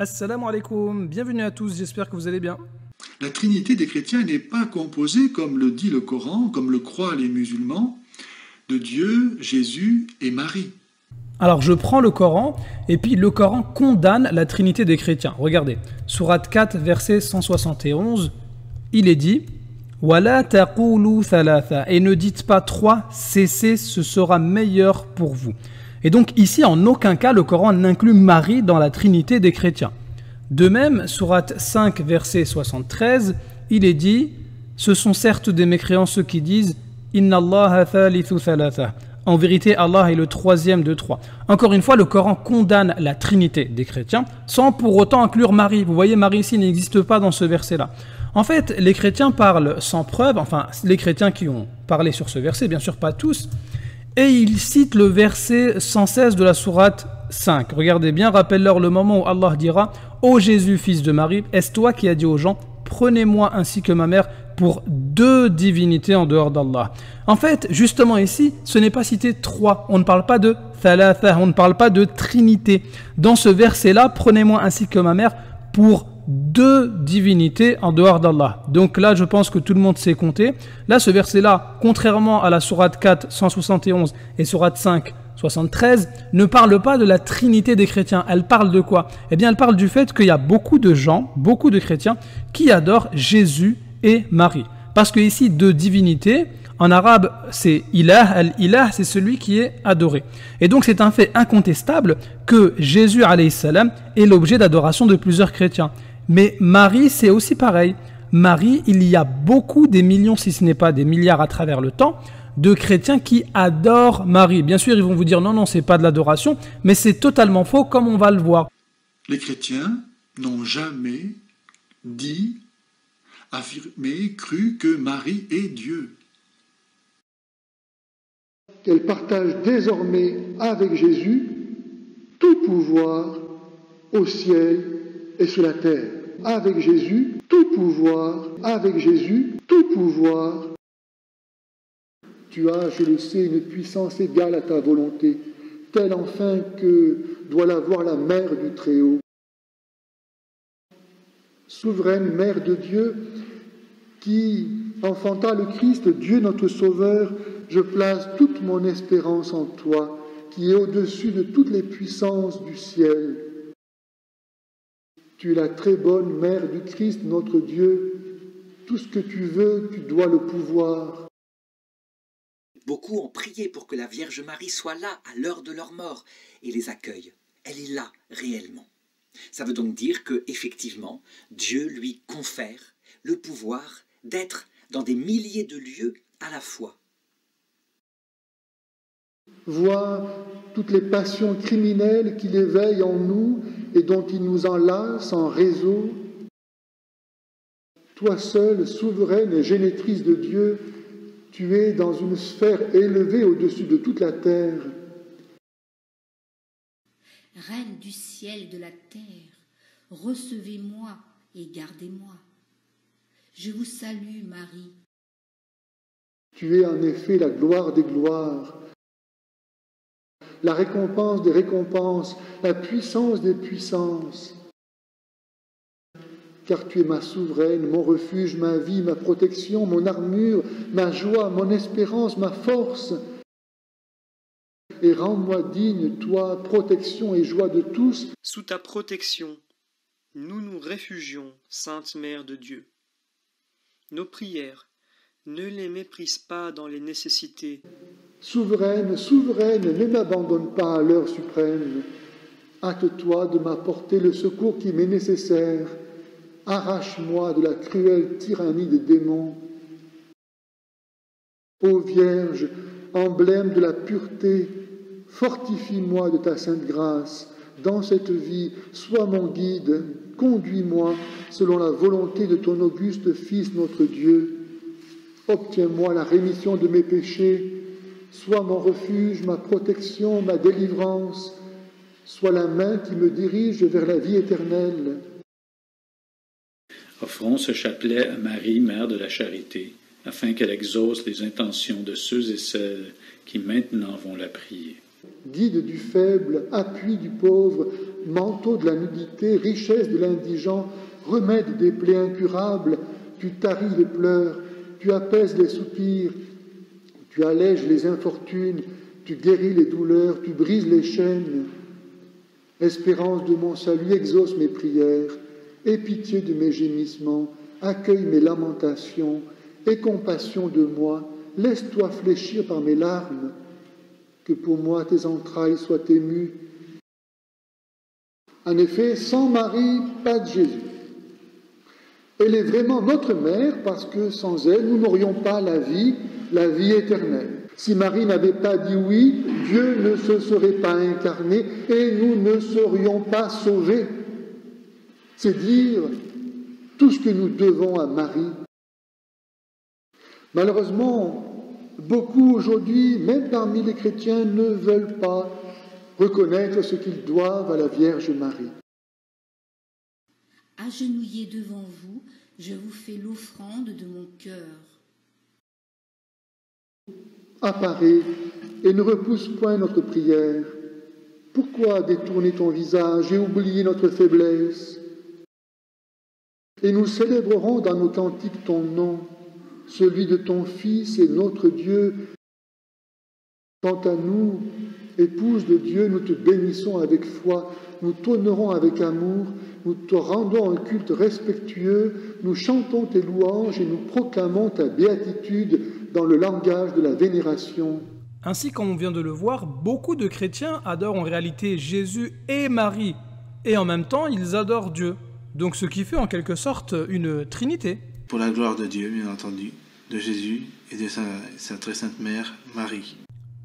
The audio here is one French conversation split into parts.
Assalamu alaikum, bienvenue à tous, j'espère que vous allez bien. La Trinité des chrétiens n'est pas composée, comme le dit le Coran, comme le croient les musulmans, de Dieu, Jésus et Marie. Alors je prends le Coran, et puis le Coran condamne la Trinité des chrétiens. Regardez, sourate 4, verset 171, il est dit « Wala taqulu thalatha » et ne dites pas 3, cessez, ce sera meilleur pour vous. Et donc ici, en aucun cas, le Coran n'inclut Marie dans la Trinité des chrétiens. De même, sourate 5, verset 73, il est dit « Ce sont certes des mécréants ceux qui disent « Inna Allaha thalithu thalatha » En vérité, Allah est le troisième de trois. Encore une fois, le Coran condamne la Trinité des chrétiens sans pour autant inclure Marie. Vous voyez, Marie ici n'existe pas dans ce verset-là. En fait, les chrétiens parlent sans preuve, enfin, les chrétiens qui ont parlé sur ce verset, bien sûr pas tous, et ils citent le verset 116 de la sourate 5. Regardez bien, rappelle-leur le moment où Allah dira « Ô Jésus, fils de Marie, est-ce toi qui as dit aux gens « Prenez-moi ainsi que ma mère pour deux divinités en dehors d'Allah » En fait, justement ici, ce n'est pas cité trois. On ne parle pas de thalatha, on ne parle pas de trinité. Dans ce verset-là, « Prenez-moi ainsi que ma mère pour deux divinités en dehors d'Allah ». Donc là, je pense que tout le monde sait compter. Là, ce verset-là, contrairement à la sourate 4, 171 et sourate 5, 73, ne parle pas de la trinité des chrétiens. Elle parle de quoi? Eh bien, elle parle du fait qu'il y a beaucoup de gens, beaucoup de chrétiens, qui adorent Jésus et Marie. Parce que ici, deux divinités, en arabe, c'est ilah, al-ilah, c'est celui qui est adoré. Et donc, c'est un fait incontestable que Jésus, alayhi salam, est l'objet d'adoration de plusieurs chrétiens. Mais Marie, c'est aussi pareil. Marie, il y a beaucoup, des millions, si ce n'est pas des milliards à travers le temps, de chrétiens qui adorent Marie. Bien sûr, ils vont vous dire non, c'est pas de l'adoration, mais c'est totalement faux, comme on va le voir. Les chrétiens n'ont jamais dit, affirmé, cru que Marie est Dieu. Qu'elle partage désormais avec Jésus tout pouvoir au ciel et sur la terre. Avec Jésus, tout pouvoir, avec Jésus, tout pouvoir. Tu as, je le sais, une puissance égale à ta volonté, telle enfin que doit l'avoir la mère du Très-Haut. Souveraine mère de Dieu, qui enfanta le Christ, Dieu notre Sauveur, je place toute mon espérance en toi, qui est au-dessus de toutes les puissances du ciel. Tu es la très bonne mère du Christ, notre Dieu. Tout ce que tu veux, tu dois le pouvoir. Beaucoup ont prié pour que la Vierge Marie soit là à l'heure de leur mort et les accueille. Elle est là réellement. Ça veut donc dire que, effectivement, Dieu lui confère le pouvoir d'être dans des milliers de lieux à la fois. Vois toutes les passions criminelles qu'il éveille en nous et dont il nous enlace en réseau. Toi seule, souveraine et génitrice de Dieu, tu es dans une sphère élevée au-dessus de toute la terre. Reine du ciel et de la terre, recevez-moi et gardez-moi. Je vous salue, Marie. Tu es en effet la gloire des gloires, la récompense des récompenses, la puissance des puissances. Car tu es ma souveraine, mon refuge, ma vie, ma protection, mon armure, ma joie, mon espérance, ma force. Et rends-moi digne, toi, protection et joie de tous. Sous ta protection, nous nous réfugions, Sainte Mère de Dieu. Nos prières, ne les méprise pas dans les nécessités. Souveraine, souveraine, ne m'abandonne pas à l'heure suprême. Hâte-toi de m'apporter le secours qui m'est nécessaire. Arrache-moi de la cruelle tyrannie des démons. Ô Vierge, emblème de la pureté, fortifie-moi de ta sainte grâce. Dans cette vie, sois mon guide, conduis-moi selon la volonté de ton auguste Fils, notre Dieu. Obtiens-moi la rémission de mes péchés, sois mon refuge, ma protection, ma délivrance, sois la main qui me dirige vers la vie éternelle. Offrons ce chapelet à Marie, Mère de la Charité, afin qu'elle exauce les intentions de ceux et celles qui maintenant vont la prier. Guide du faible, appui du pauvre, manteau de la nudité, richesse de l'indigent, remède des plaies incurables, tu taris les pleurs, tu apaises les soupirs, tu allèges les infortunes, tu guéris les douleurs, tu brises les chaînes. Espérance de mon salut, exauce mes prières, aie pitié de mes gémissements, accueille mes lamentations, aie compassion de moi, laisse-toi fléchir par mes larmes, que pour moi tes entrailles soient émues. En effet, sans Marie, pas de Jésus. Elle est vraiment notre mère parce que sans elle, nous n'aurions pas la vie éternelle. Si Marie n'avait pas dit oui, Dieu ne se serait pas incarné et nous ne serions pas sauvés. C'est dire tout ce que nous devons à Marie. Malheureusement, beaucoup aujourd'hui, même parmi les chrétiens, ne veulent pas reconnaître ce qu'ils doivent à la Vierge Marie. Agenouillé devant vous, je vous fais l'offrande de mon cœur. Apparaît et ne repousse point notre prière. Pourquoi détourner ton visage et oublier notre faiblesse? Et nous célébrerons dans nos cantiques ton nom, celui de ton Fils et notre Dieu. Quant à nous, épouse de Dieu, nous te bénissons avec foi, nous t'honorons avec amour, nous te rendons un culte respectueux, nous chantons tes louanges et nous proclamons ta béatitude dans le langage de la vénération. Ainsi, comme on vient de le voir, beaucoup de chrétiens adorent en réalité Jésus et Marie, et en même temps, ils adorent Dieu. Donc ce qui fait en quelque sorte une trinité. Pour la gloire de Dieu, bien entendu, de Jésus et de sa très sainte mère, Marie.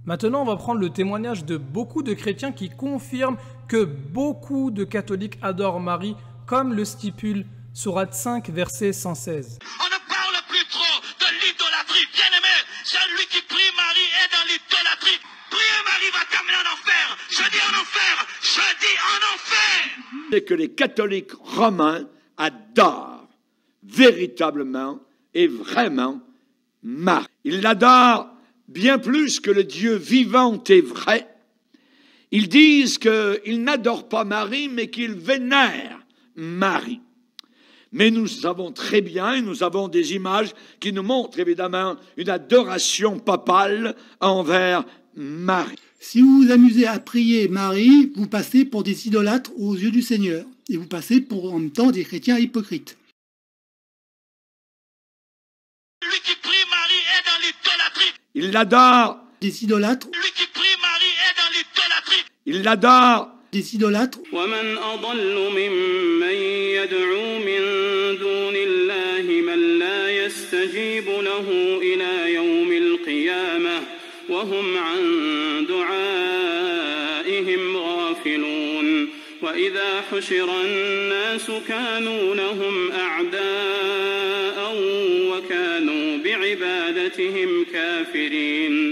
Maintenant, on va prendre le témoignage de beaucoup de chrétiens qui confirment que beaucoup de catholiques adorent Marie, comme le stipule Sourate 5, verset 116. On ne parle plus trop de l'idolâtrie. Bien-aimé, celui qui prie Marie est dans l'idolâtrie. Prier Marie va t'amener en enfer. Je dis en enfer. Je dis en enfer. C'est que les catholiques romains adorent véritablement et vraiment Marie. Ils l'adorent bien plus que le Dieu vivant et vrai. Ils disent qu'ils n'adorent pas Marie, mais qu'ils vénèrent Marie. Mais nous savons très bien, et nous avons des images qui nous montrent évidemment une adoration papale envers Marie. Si vous vous amusez à prier Marie, vous passez pour des idolâtres aux yeux du Seigneur. Et vous passez pour en même temps des chrétiens hypocrites. Lui qui prie Marie est dans l'idolâtrie. Il l'adore. Des idolâtres. Lui qui prie Marie est dans l'idolâtrie. Il l'adore. Des idolâtres. ومن أضل ممن يدعو من دون الله من لا يستجيب له إلى يوم القيامة وهم عن دعائهم غافلون وإذا حشر الناس كانوا لهم أعداء وكانوا بعبادتهم كافرين